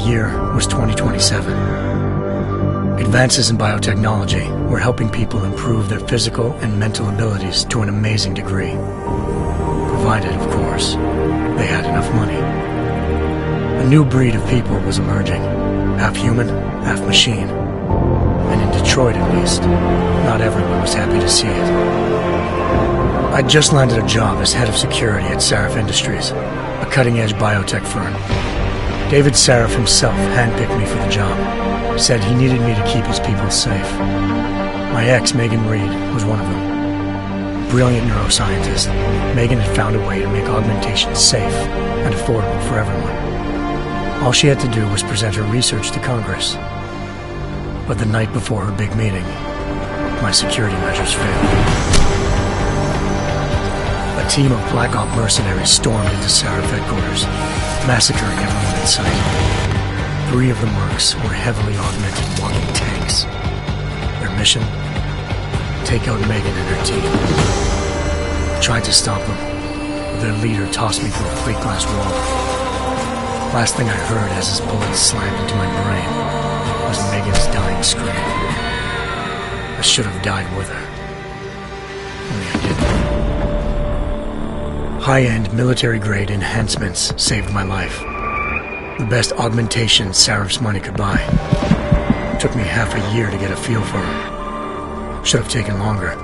year was 2027. Advances in biotechnology were helping people improve their physical and mental abilities to an amazing degree. Provided, of course, they had enough money. A new breed of people was emerging, half human, half machine. And in Detroit, at least, not everyone was happy to see it. I'd just landed a job as head of security at Sarif Industries, a cutting-edge biotech firm. David Sarif himself handpicked me for the job, said he needed me to keep his people safe. My ex, Megan Reed, was one of them. Brilliant neuroscientist, Megan had found a way to make augmentation safe and affordable for everyone. All she had to do was present her research to Congress. But the night before her big meeting, my security measures failed. A team of Black Op mercenaries stormed into Sarif headquarters, massacring everyone in sight. 3 of the mercs were heavily augmented walking tanks. Their mission? Take out Megan and her team. I tried to stop them, but their leader tossed me through a plate glass wall. Last thing I heard as his bullets slammed into my brain was Megan's dying scream. I should have died with her. Only I didn't. High-end military-grade enhancements saved my life. The best augmentation Sarif's money could buy. It took me half a year to get a feel for her. Should have taken longer.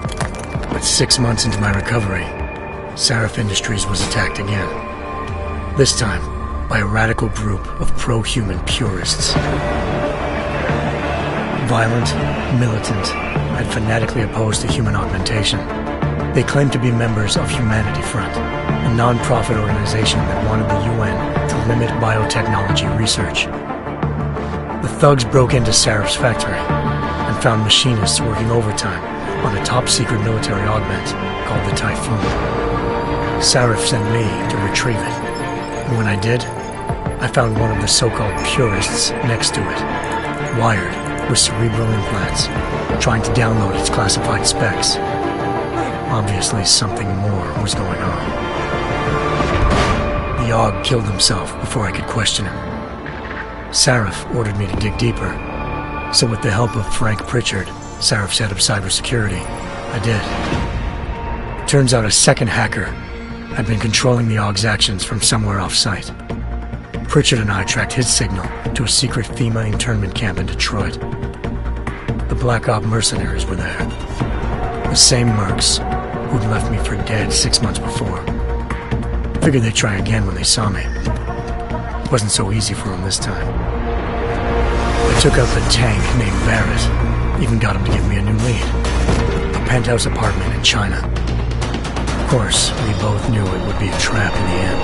But 6 months into my recovery, Sarif Industries was attacked again. This time, by a radical group of pro-human purists. Violent, militant, and fanatically opposed to human augmentation. They claimed to be members of Humanity Front, a non-profit organization that wanted the UN to limit biotechnology research. The thugs broke into Sarif's factory and found machinists working overtime on a top-secret military augment called the Typhoon. Sarif sent me to retrieve it, and when I did, I found one of the so-called purists next to it, wired with cerebral implants, trying to download its classified specs. Obviously, something more was going on. The Aug killed himself before I could question him. Sarif ordered me to dig deeper, so with the help of Frank Pritchard, Sarif's head of cybersecurity, I did. Turns out a second hacker had been controlling the Aug's actions from somewhere off-site. Pritchard and I tracked his signal to a secret FEMA internment camp in Detroit. The Black Op mercenaries were there. The same mercs who'd left me for dead 6 months before. Figured they'd try again when they saw me. It wasn't so easy for them this time. I took out the tank named Barrett, even got him to give me a new lead. A penthouse apartment in China. Of course, we both knew it would be a trap in the end.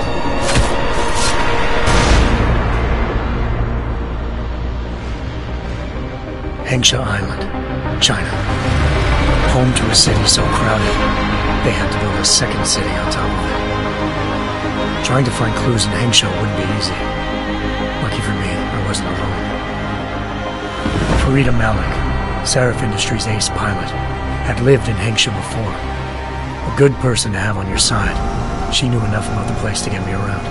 Hengsha Island, China. Home to a city so crowded, they had to build a second city on top of it. Trying to find clues in Hengsha wouldn't be easy. Lucky for me, I wasn't alone. Farida Malik, Sarif Industries' ace pilot, had lived in Hengsha before. A good person to have on your side. She knew enough about the place to get me around.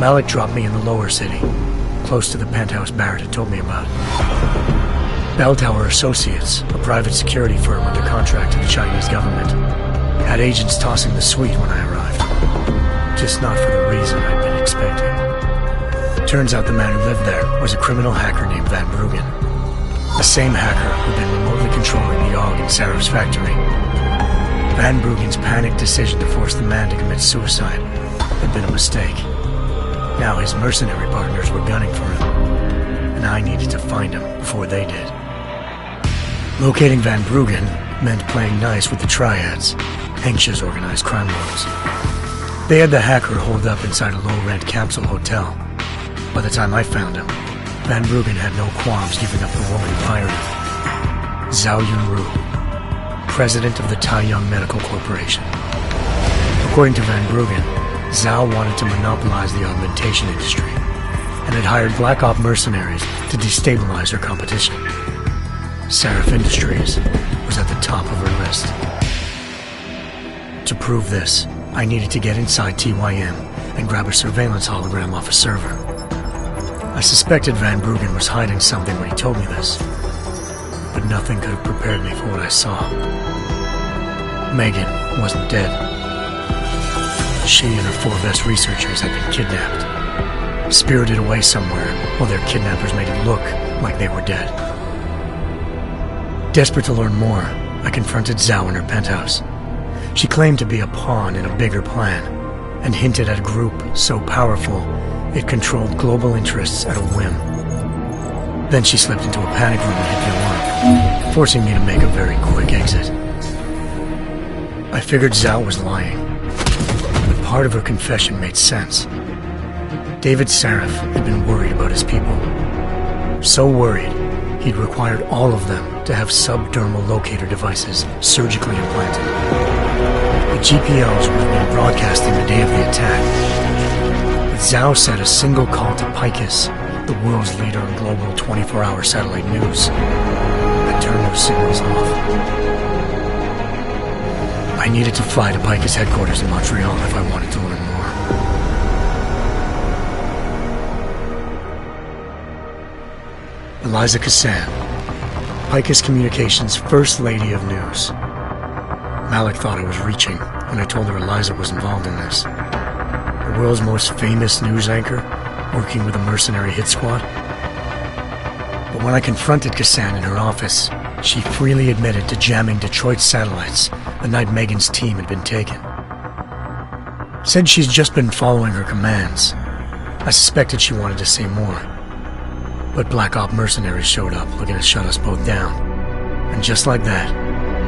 Malik dropped me in the lower city, close to the penthouse Barrett had told me about. Bell Tower Associates, a private security firm under contract to the Chinese government, had agents tossing the suite when I arrived. Just not for the reason I'd been expecting. Turns out the man who lived there was a criminal hacker named Van Bruggen. The same hacker who'd been remotely controlling the Aug in Sarif's factory. Van Bruggen's panicked decision to force the man to commit suicide had been a mistake. Now his mercenary partners were gunning for him, and I needed to find him before they did. Locating Van Bruggen meant playing nice with the Triads, Hengsha's organized crime lords. They had the hacker holed up inside a low-rent capsule hotel. By the time I found him, Van Bruggen had no qualms giving up the woman who hired him. Zhao Yunru, president of the Taiyang Medical Corporation. According to Van Bruggen, Zhao wanted to monopolize the augmentation industry and had hired Black Op mercenaries to destabilize her competition. Sarif Industries was at the top of her list. To prove this, I needed to get inside TYM and grab a surveillance hologram off a server. I suspected Van Bruggen was hiding something when he told me this, but nothing could have prepared me for what I saw. Megan wasn't dead. She and her 4 best researchers had been kidnapped, spirited away somewhere while their kidnappers made it look like they were dead. Desperate to learn more, I confronted Zhao in her penthouse. She claimed to be a pawn in a bigger plan, and hinted at a group so powerful it controlled global interests at a whim. Then she slipped into a panic room and hit the alarm, forcing me to make a very quick exit. I figured Zhao was lying, but part of her confession made sense. David Sarif had been worried about his people. So worried, he'd required all of them to have subdermal locator devices surgically implanted. The GPLs would have been broadcasting the day of the attack. But Zhao said a single call to Picus, the world's leader in global 24-hour satellite news, had turned those signals off. I needed to fly to Picus headquarters in Montreal if I wanted to learn more. Eliza Cassan, Picus Communications' First Lady of News. Malik thought I was reaching when I told her Eliza was involved in this. The world's most famous news anchor, working with a mercenary hit squad. But when I confronted Cassan in her office, she freely admitted to jamming Detroit satellites the night Megan's team had been taken. Said she's just been following her commands. I suspected she wanted to say more. But Black Op mercenaries showed up looking to shut us both down. And just like that,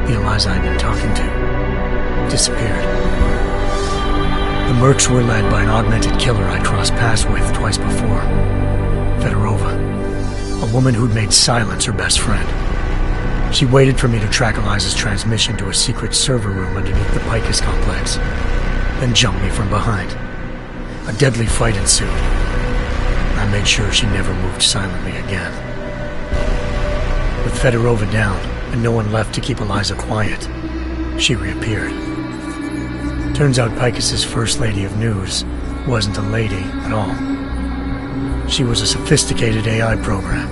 the Eliza I'd been talking to disappeared. The Mercs were led by an augmented killer I'd crossed paths with twice before, Fedorova, a woman who'd made silence her best friend. She waited for me to track Eliza's transmission to a secret server room underneath the Picus complex, then jumped me from behind. A deadly fight ensued. I made sure she never moved silently again. With Fedorova down, and no one left to keep Eliza quiet, she reappeared. Turns out Picus's First Lady of News wasn't a lady at all. She was a sophisticated AI program,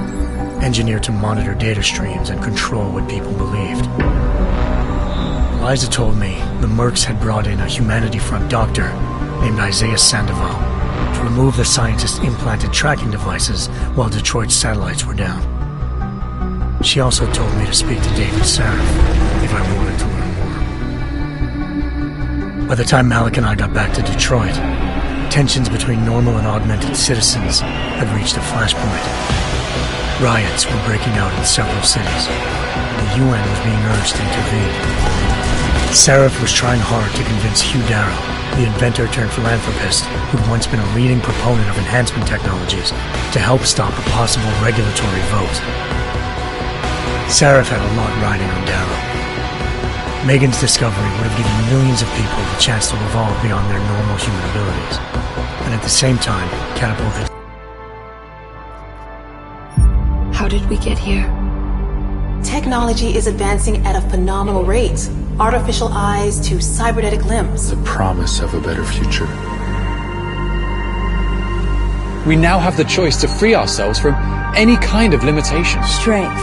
engineered to monitor data streams and control what people believed. Eliza told me the Mercs had brought in a Humanity Front doctor named Isaiah Sandoval to remove the scientist's implanted tracking devices while Detroit's satellites were down. She also told me to speak to David Sarif if I wanted to learn more. By the time Malik and I got back to Detroit, tensions between normal and augmented citizens had reached a flashpoint. Riots were breaking out in several cities. The UN was being urged to intervene. Sarif was trying hard to convince Hugh Darrow, the inventor turned philanthropist who'd once been a leading proponent of enhancement technologies, to help stop a possible regulatory vote. Sarif had a lot riding on Darrow. Megan's discovery would have given millions of people the chance to evolve beyond their normal human abilities, and at the same time catapulted. How did we get here? Technology is advancing at a phenomenal rate. Artificial eyes to cybernetic limbs. The promise of a better future. We now have the choice to free ourselves from any kind of limitation. Strength,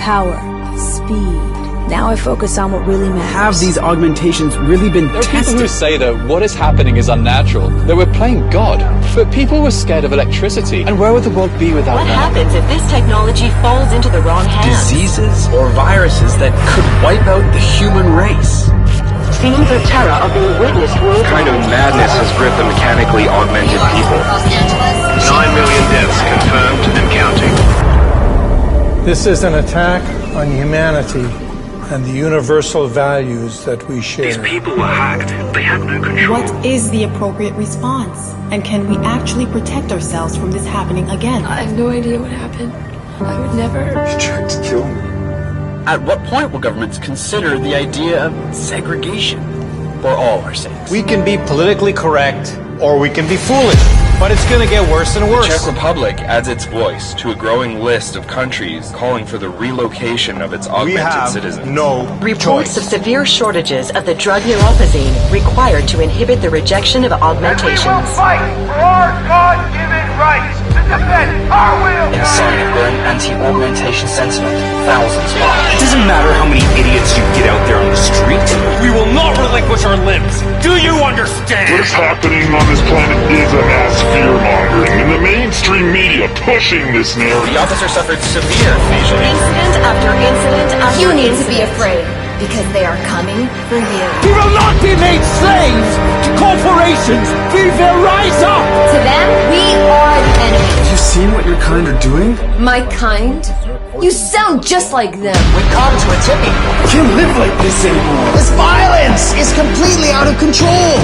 power, speed. Now I focus on what really matters. Have these augmentations really been There are tested? people who say that what is happening is unnatural, that we're playing God. But people were scared of electricity, and where would the world be without What that? happens if this technology falls into the wrong hands? Diseases or viruses that could wipe out the human race. Scenes of terror are being witnessed worldwide. Kind of madness has gripped the mechanically augmented people. 9 million deaths confirmed and counting. This is an attack on humanity and the universal values that we share. These people were hacked. They had no control. What is the appropriate response? And can we actually protect ourselves from this happening again? I have no idea what happened. I would never. He tried to kill me. At what point will governments consider the idea of segregation for all our sakes? We can be politically correct or we can be foolish, but it's going to get worse and worse. The Czech Republic adds its voice to a growing list of countries calling for the relocation of its augmented citizens. Reports of severe shortages of the drug neurophazine required to inhibit the rejection of augmentations. And we will fight for our God-given rights to In a sign of growing anti-augmentation sentiment, thousands march. It doesn't matter how many idiots you get out there on the street. We will not relinquish our limbs. Do you understand? What is happening on this planet is a mass fear-mongering, and the mainstream media pushing this narrative. The officer suffered severe facial Incident after incident after You need to be afraid, because they are coming for you. We will not be made slaves to corporations. We will rise up. To them, we are the enemy. Have you seen what your kind are doing? My kind? You sound just like them. We've come to a tipping point. We can't live like this anymore. This violence is completely out of control.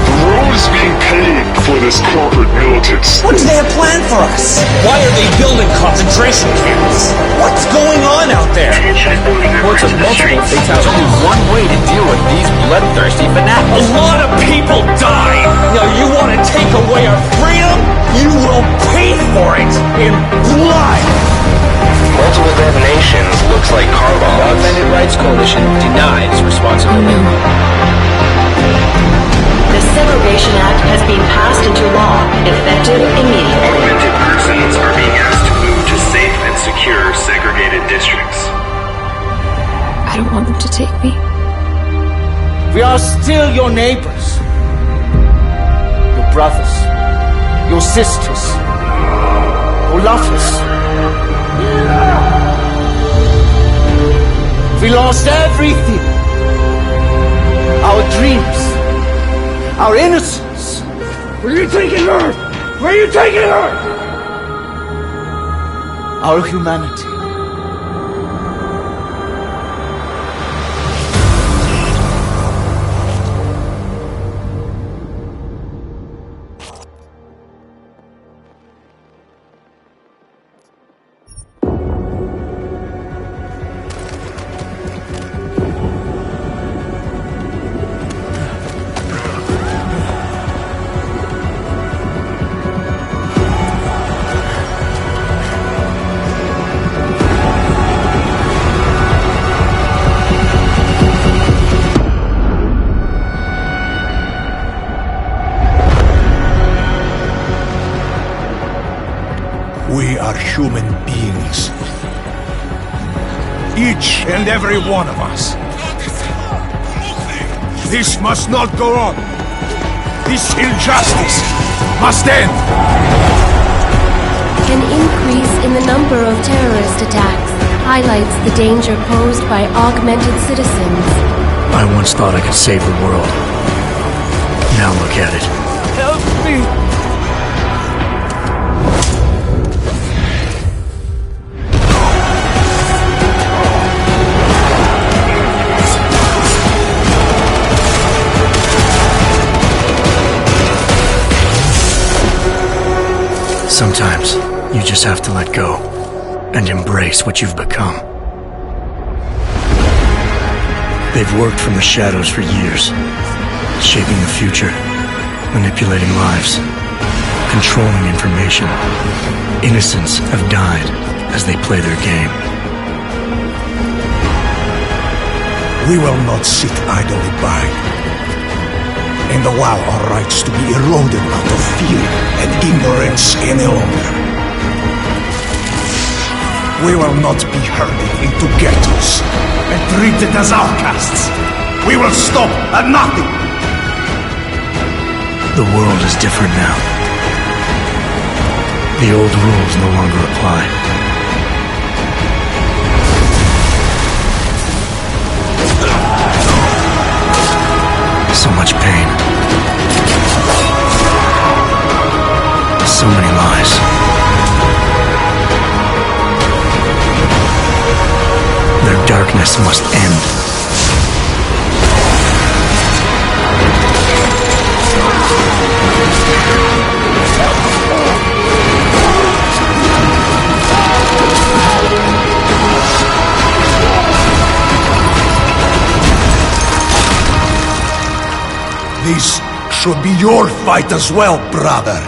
The world is being paid for this corporate militants. What do they have planned for us? Why are they building concentration camps? What's going on out there? Reports of multiple fatalities. Only one way to deal with these bloodthirsty fanatics. A lot of people die. Now you want to take away our freedom? You will pay for it in blood. Multiple detonations looks like car bombs. The Augmented Rights Coalition denies responsibility. The Segregation Act has been passed into law, effective immediately. Augmented persons are being asked to move to safe and secure segregated districts. I don't want them to take me. We are still your neighbors, your brothers, your sisters, your lovers. We lost everything. Our dreams, our innocence. Where are you taking her? Where are you taking her? Our humanity. We are human beings. Each and every one of us. This must not go on. This injustice must end. An increase in the number of terrorist attacks highlights the danger posed by augmented citizens. I once thought I could save the world. Now look at it. Help me! Sometimes, you just have to let go and embrace what you've become. They've worked from the shadows for years, shaping the future, manipulating lives, controlling information. Innocents have died as they play their game. We will not sit idly by and allow our rights to be eroded out of fear and ignorance any longer. We will not be herded into ghettos and treated as outcasts. We will stop at nothing. The world is different now. The old rules no longer apply. So much pain. So many lies. Their darkness must end. This should be your fight as well, brother.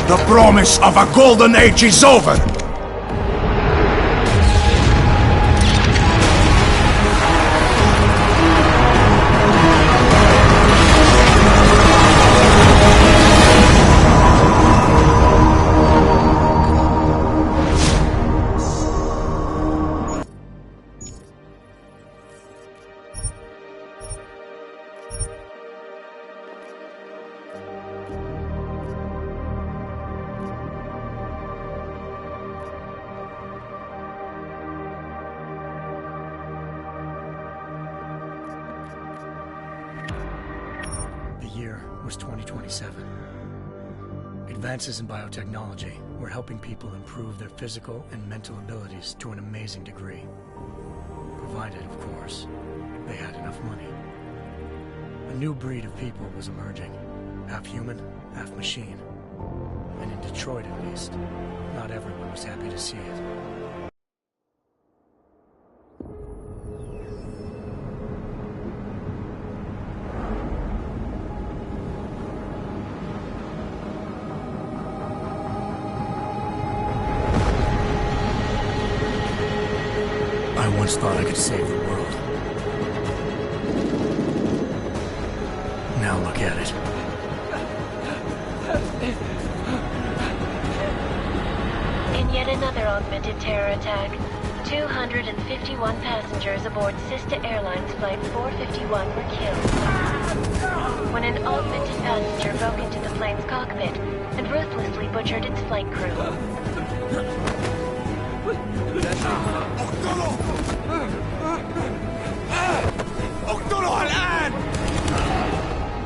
The promise of a golden age is over. year was 2027. Advances in biotechnology were helping people improve their physical and mental abilities to an amazing degree. Provided, of course, they had enough money. A new breed of people was emerging, half human, half machine. And in Detroit at least, not everyone was happy to see it. I once thought I could save the world. Now look at it. In yet another augmented terror attack, 251 passengers aboard Sister Airlines Flight 451 were killed when an augmented passenger broke into the plane's cockpit and ruthlessly butchered its flight crew.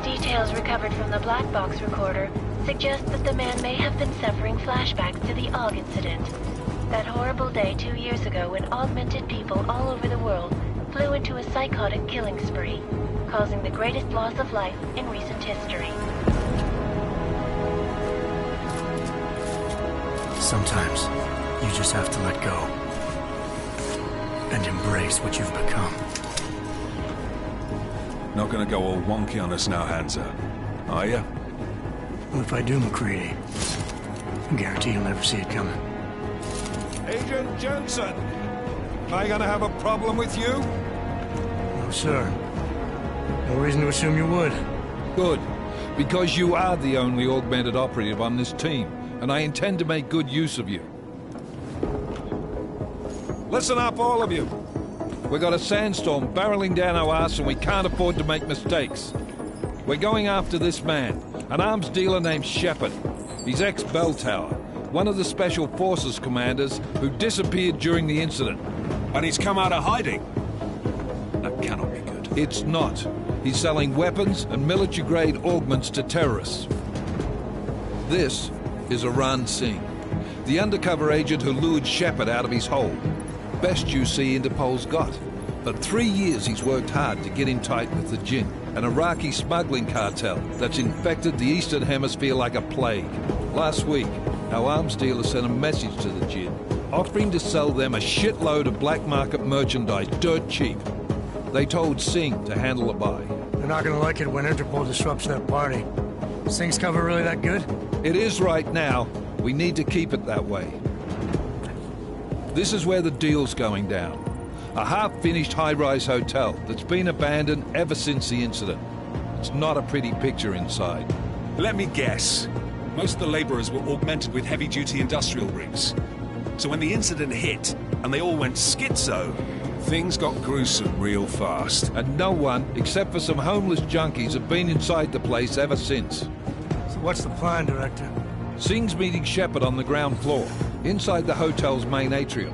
Details recovered from the black box recorder suggest that the man may have been suffering flashbacks to the AUG incident. That horrible day 2 years ago when augmented people all over the world flew into a psychotic killing spree, causing the greatest loss of life in recent history. Sometimes, you just have to let go. And embrace what you've become. Not gonna go all wonky on us now, Hansa, are you? Well, if I do, McCready, I guarantee you'll never see it coming. Agent Jensen! Am I gonna have a problem with you? No, sir. No reason to assume you would. Good. Because you are the only augmented operative on this team, and I intend to make good use of you. Listen up, all of you. We got a sandstorm barreling down our ass and we can't afford to make mistakes. We're going after this man, an arms dealer named Shepard. He's ex-Bell Tower, one of the Special Forces commanders who disappeared during the incident. And he's come out of hiding? That cannot be good. It's not. He's selling weapons and military-grade augments to terrorists. This is Aran Singh, the undercover agent who lured Shepard out of his hole. Best you see Interpol's got. For 3 years he's worked hard to get in tight with the Jinn, an Iraqi smuggling cartel that's infected the Eastern Hemisphere like a plague. Last week, our arms dealer sent a message to the Jinn, offering to sell them a shitload of black market merchandise dirt cheap. They told Singh to handle a buy. They're not gonna like it when Interpol disrupts their party. Singh's cover really that good? It is right now. We need to keep it that way. This is where the deal's going down. A half-finished high-rise hotel that's been abandoned ever since the incident. It's not a pretty picture inside. Let me guess. Most of the laborers were augmented with heavy-duty industrial rigs. So when the incident hit, and they all went schizo, things got gruesome real fast. And no one, except for some homeless junkies, have been inside the place ever since. So what's the plan, Director? Singh's meeting Shepard on the ground floor, inside the hotel's main atrium.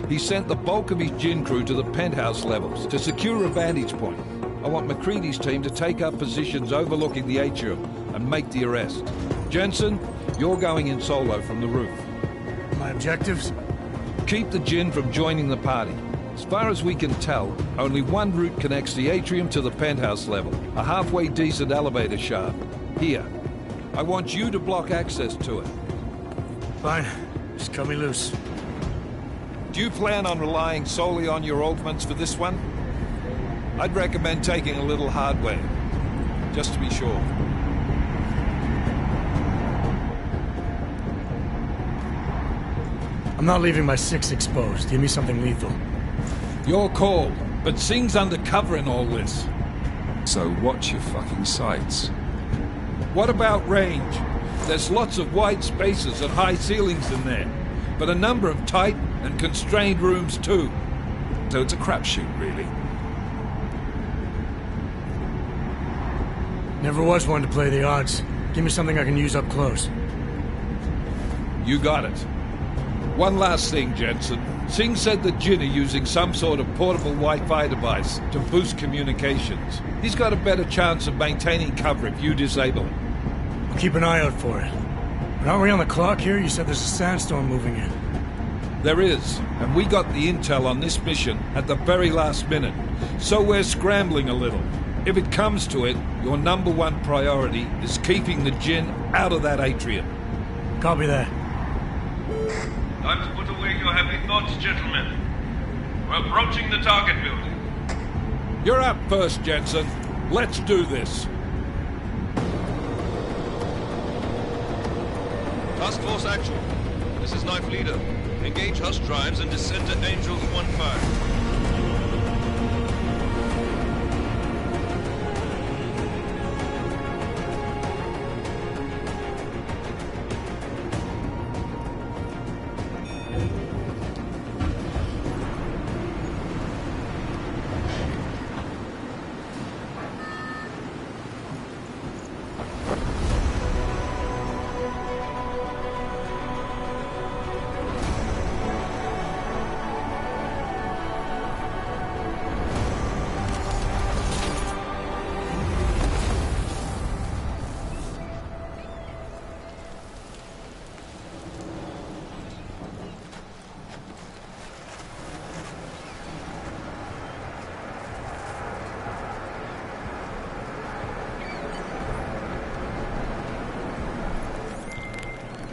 He sent the bulk of his Jinn crew to the penthouse levels to secure a vantage point. I want McCready's team to take up positions overlooking the atrium and make the arrest. Jensen, you're going in solo from the roof. My objectives? Keep the Jinn from joining the party. As far as we can tell, only one route connects the atrium to the penthouse level, a halfway decent elevator shaft. Here. I want you to block access to it. Fine. Just cut me loose. Do you plan on relying solely on your augments for this one? I'd recommend taking a little hardware, just to be sure. I'm not leaving my 6 exposed. Give me something lethal. Your call, but Singh's undercover in all this. So watch your fucking sights. What about range? There's lots of wide spaces and high ceilings in there, but a number of tight and constrained rooms too. So it's a crapshoot, really. Never was one to play the odds. Give me something I can use up close. You got it. One last thing, Jensen. Singh said the Jinn are using some sort of portable Wi-Fi device to boost communications. He's got a better chance of maintaining cover if you disable it. I'll keep an eye out for it. But aren't we on the clock here? You said there's a sandstorm moving in. There is, and we got the intel on this mission at the very last minute, so we're scrambling a little. If it comes to it, your number one priority is keeping the Jinn out of that atrium. Copy that. Time to put away your heavy thoughts, gentlemen. We're approaching the target building. You're up first, Jensen. Let's do this. Task Force Action. This is Knife Leader. Engage Hush drives and descend to Angels 1-5.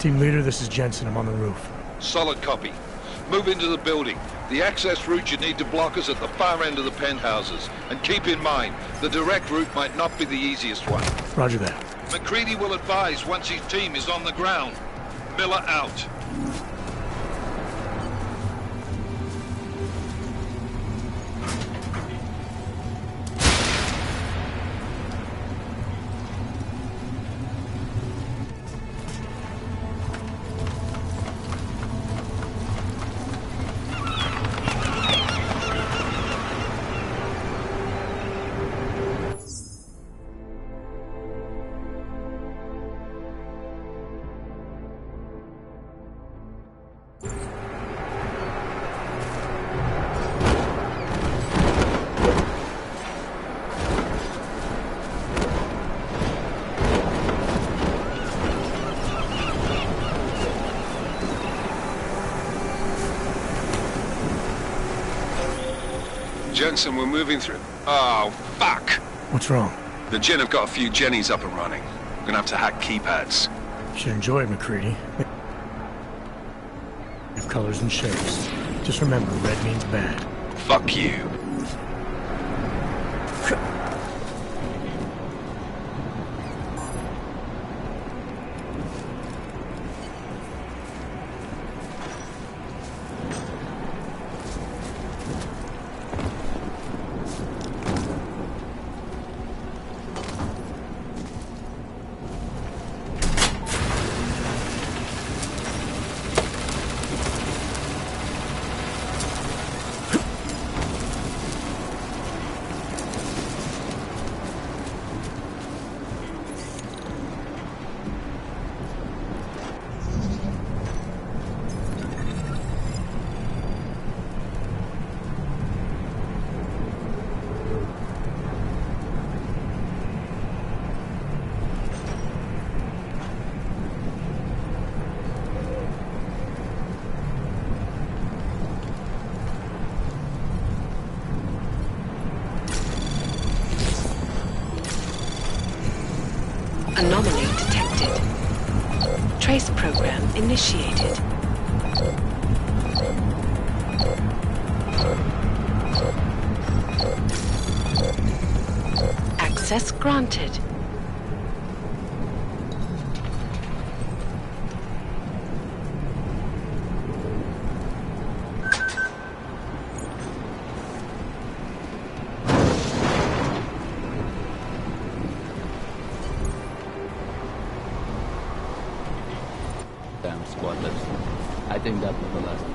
Team leader, this is Jensen. I'm on the roof. Solid copy. Move into the building. The access route you need to block us at the far end of the penthouses. And keep in mind, the direct route might not be the easiest one. Roger that. McCready will advise once his team is on the ground. Miller out. Jensen, we're moving through. Oh, fuck! What's wrong? The Jinn have got a few Jennies up and running. We're gonna have to hack keypads. You should enjoy it, McCready. Of colors and shapes. Just remember, red means bad. Fuck you. Anomaly detected. Trace program initiated. Access granted. I think that was the last one.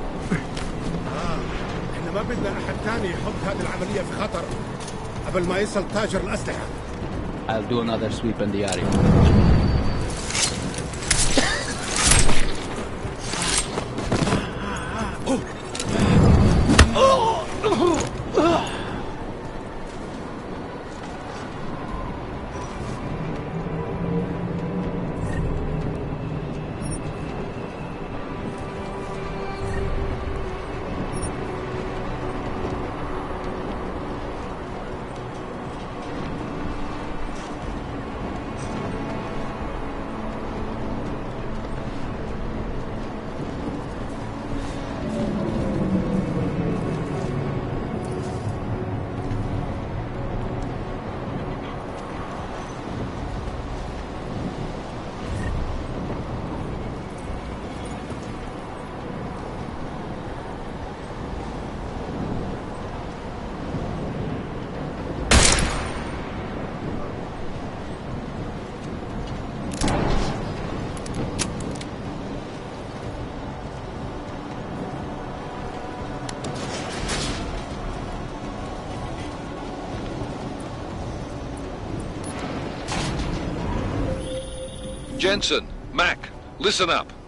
احنا ما بدنا احد تاني يحط هذه العملية في خطر قبل ما يصل تاجر الأسلحة. I'll do another sweep in the area. Oh. Jensen, Mac, listen up.